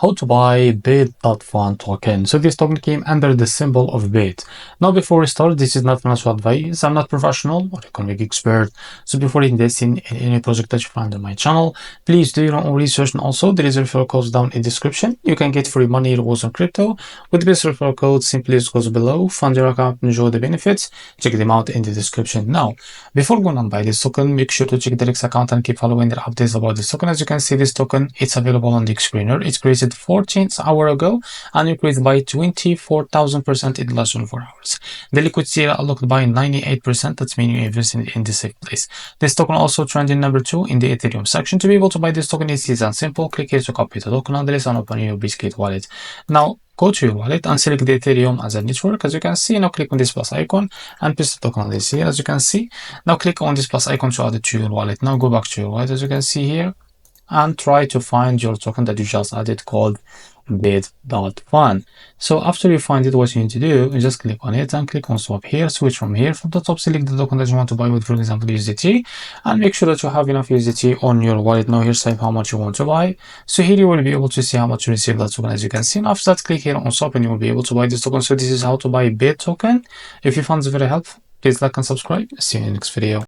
how to buy bit.fun token. So this token came under the symbol of bit. Now before we start, this is not financial advice. I'm not professional or economic expert. So before investing in any project that you find on my channel, please do your own research. And also there is a referral code down in the description. You can get free money rewards on crypto with this referral code. Simply it goes below, fund your account, enjoy the benefits. Check them out in the description. Now before going on buy this token, make sure to check the REFERRAL account and keep following their updates about this token. As you can see, this token, it's available on the screener. It's created 14 hours ago and increased by 24,000% in the last 24 hours. The liquidity unlocked by 98%. That's meaning you invested in the safe place. This token also trending number 2 in the Ethereum section. To be able to buy this token, it's easy and simple. Click here to copy the token address and open your Bitcoin wallet. Now go to your wallet and select the Ethereum as a network. As you can see, now click on this plus icon and paste the token address here. As you can see, now click on this plus icon to add it to your wallet. Now go back to your wallet, as you can see here, and try to find your token that you just added called bit.fun. So after you find it, what you need to do is just click on it and click on swap here. Switch from here. From the top, select the token that you want to buy with, for example, USDT, and make sure that you have enough USDT on your wallet. Now here, type how much you want to buy. So here you will be able to see how much you receive that token, as you can see. And after that, click here on swap and you will be able to buy this token. So this is how to buy bit token. If you found this very helpful, please like and subscribe. See you in the next video.